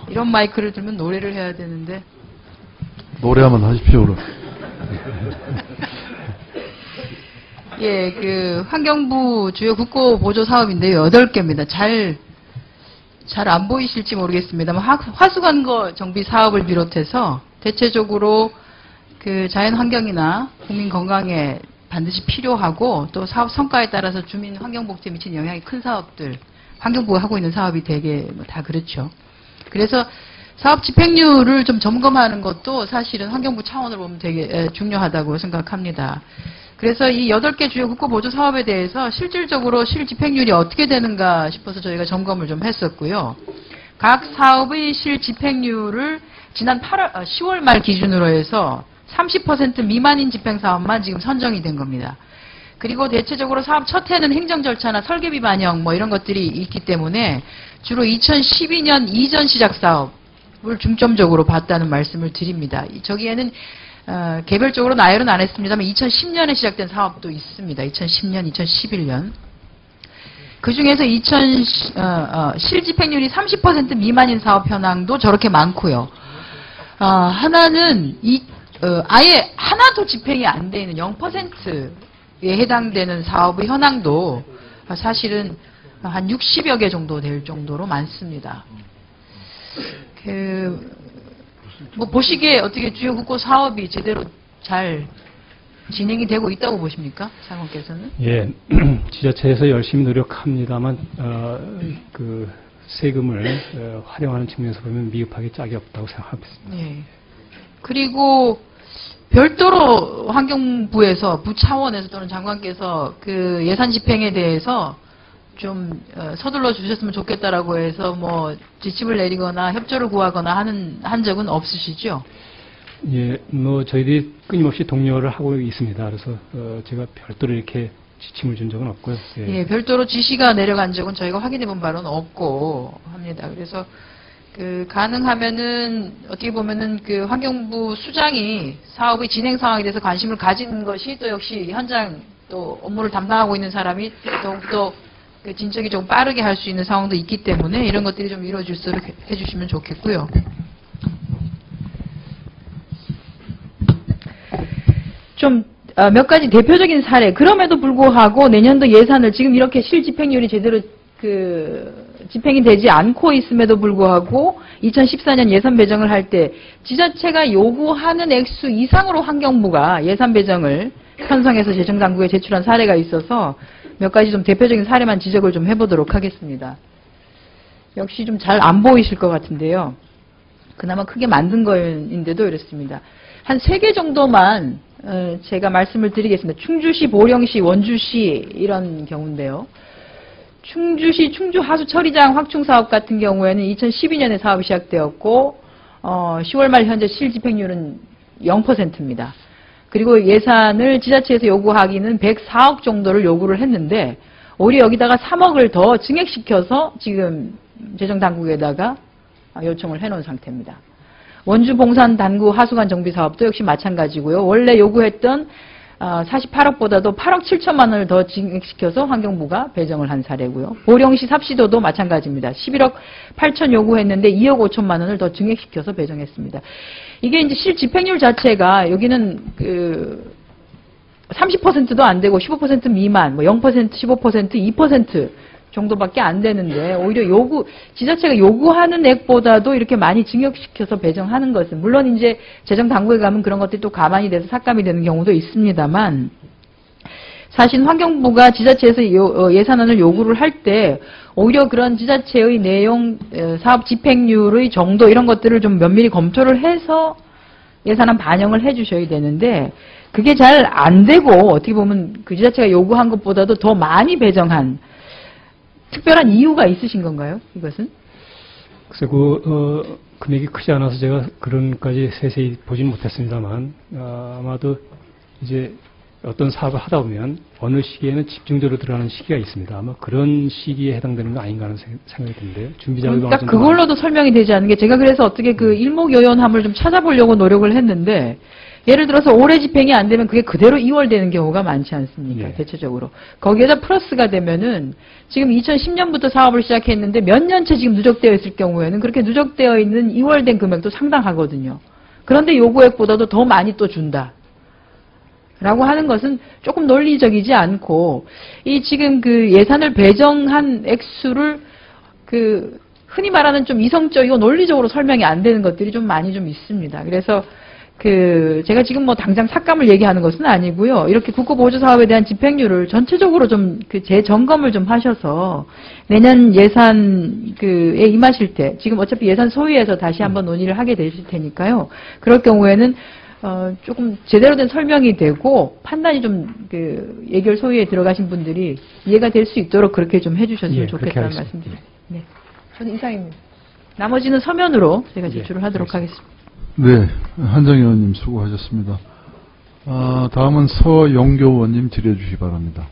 이런 마이크를 들면 노래를 해야 되는데. 노래하면 하십시오, 그럼. 예, 그 환경부 주요 국고 보조 사업인데요. 8개입니다. 잘 안 보이실지 모르겠습니다만 화수관거 정비 사업을 비롯해서 대체적으로 그 자연 환경이나 국민 건강에 반드시 필요하고 또 사업 성과에 따라서 주민 환경 복지에 미치는 영향이 큰 사업들, 환경부가 하고 있는 사업이 되게 다 그렇죠. 그래서 사업 집행률을 좀 점검하는 것도 사실은 환경부 차원으로 보면 되게 중요하다고 생각합니다. 그래서 이 8개 주요 국고 보조 사업에 대해서 실질적으로 실집행률이 어떻게 되는가 싶어서 저희가 점검을 좀 했었고요. 각 사업의 실집행률을 지난 10월 말 기준으로 해서 30% 미만인 집행사업만 지금 선정이 된 겁니다. 그리고 대체적으로 사업 첫 해는 행정 절차나 설계비 반영 뭐 이런 것들이 있기 때문에 주로 2012년 이전 시작 사업을 중점적으로 봤다는 말씀을 드립니다. 저기에는 개별적으로 나열은 안 했습니다만 2010년에 시작된 사업도 있습니다. 2010년, 2011년. 그 중에서 실집행률이 30% 미만인 사업 현황도 저렇게 많고요. 하나는 아예 하나도 집행이 안 돼 있는 0%에 해당되는 사업의 현황도 사실은 한 60여 개 정도 될 정도로 많습니다. 뭐 보시기에 어떻게 주요 국고 사업이 제대로 잘 진행이 되고 있다고 보십니까? 장관께서는? 예, 지자체에서 열심히 노력합니다만 그 세금을 활용하는 측면에서 보면 미흡하게 짝이 없다고 생각하고 있습니다. 예. 그리고 별도로 환경부에서 부 차원에서 또는 장관께서 그 예산 집행에 대해서 좀 서둘러 주셨으면 좋겠다라고 해서 뭐 지침을 내리거나 협조를 구하거나 한 적은 없으시죠? 예, 뭐 저희들이 끊임없이 독려를 하고 있습니다. 그래서 제가 별도로 이렇게 지침을 준 적은 없고요. 예. 예, 별도로 지시가 내려간 적은 저희가 확인해 본 바로는 없고 합니다. 그래서 그 가능하면은 어떻게 보면은 그 환경부 수장이 사업의 진행 상황에 대해서 관심을 가진 것이 또 역시 현장 또 업무를 담당하고 있는 사람이 더욱더 그 진척이 좀 빠르게 할 수 있는 상황도 있기 때문에 이런 것들이 좀 이루어질 수 있도록 해주시면 좋겠고요. 좀 몇 가지 대표적인 사례. 그럼에도 불구하고 내년도 예산을 지금 이렇게 실집행률이 제대로 집행이 되지 않고 있음에도 불구하고 2014년 예산 배정을 할 때 지자체가 요구하는 액수 이상으로 환경부가 예산 배정을 편성해서 재정당국에 제출한 사례가 있어서 몇 가지 좀 대표적인 사례만 지적을 좀 해보도록 하겠습니다. 역시 좀 잘 안 보이실 것 같은데요. 그나마 크게 만든 거인데도 이렇습니다. 한 3개 정도만 제가 말씀을 드리겠습니다. 충주시, 보령시, 원주시 이런 경우인데요. 충주시 충주 하수 처리장 확충 사업 같은 경우에는 2012년에 사업이 시작되었고 10월 말 현재 실집행률은 0%입니다. 그리고 예산을 지자체에서 요구하기는 104억 정도를 요구를 했는데 오히려 여기다가 3억을 더 증액시켜서 지금 재정당국에다가 요청을 해놓은 상태입니다. 원주 봉산 단구 하수관 정비 사업도 역시 마찬가지고요. 원래 요구했던 48억보다도 8억 7천만 원을 더 증액시켜서 환경부가 배정을 한 사례고요. 보령시 삽시도도 마찬가지입니다. 11억 8천 요구했는데 2억 5천만 원을 더 증액시켜서 배정했습니다. 이게 이제 실집행률 자체가 여기는 30%도 안 되고 15% 미만, 뭐 0%, 15%, 2% 정도밖에 안 되는데 오히려 지자체가 요구하는 액보다도 이렇게 많이 증액시켜서 배정하는 것은 물론 이제 재정 당국에 가면 그런 것들이 또 가만히 돼서 삭감이 되는 경우도 있습니다만 사실 환경부가 지자체에서 예산안을 요구를 할 때 오히려 그런 지자체의 내용, 사업 집행률의 정도 이런 것들을 좀 면밀히 검토를 해서 예산안 반영을 해 주셔야 되는데 그게 잘 안 되고 어떻게 보면 그 지자체가 요구한 것보다도 더 많이 배정한 특별한 이유가 있으신 건가요? 이것은? 글쎄, 금액이 크지 않아서 제가 그런까지 세세히 보진 못했습니다만, 아마도 이제 어떤 사업을 하다 보면 어느 시기에는 집중적으로 들어가는 시기가 있습니다. 아마 그런 시기에 해당되는 거 아닌가 하는 생각이 드는데요. 준비자료가 딱 그걸로도 설명이 되지 않는 게 제가 그래서 어떻게 그 일목요연함을 좀 찾아보려고 노력을 했는데 예를 들어서 올해 집행이 안 되면 그게 그대로 2월 되는 경우가 많지 않습니까? 예. 대체적으로. 거기에다 플러스가 되면은 지금 2010년부터 사업을 시작했는데 몇 년째 지금 누적되어 있을 경우에는 그렇게 누적되어 있는 2월 된 금액도 상당하거든요. 그런데 요구액보다도 더 많이 또 준다. 라고 하는 것은 조금 논리적이지 않고, 이 지금 그 예산을 배정한 액수를 그 흔히 말하는 좀 이성적이고 논리적으로 설명이 안 되는 것들이 좀 많이 좀 있습니다. 그래서 그 제가 지금 뭐 당장 삭감을 얘기하는 것은 아니고요. 이렇게 국고보조 사업에 대한 집행률을 전체적으로 좀 그 재점검을 좀 하셔서 내년 예산 그에 임하실 때, 지금 어차피 예산 소위에서 다시 한번 논의를 하게 되실 테니까요. 그럴 경우에는 조금 제대로 된 설명이 되고 판단이 좀 그 예결 소위에 들어가신 분들이 이해가 될 수 있도록 그렇게 좀 해주셨으면 예, 그렇게 좋겠다는 하겠습니다. 말씀드립니다. 네, 저는 이상입니다. 나머지는 서면으로 제가 예, 제출을 하도록 하겠습니다. 네, 한정 의원님 수고하셨습니다. 다음은 서영교 의원님 드려주시기 바랍니다.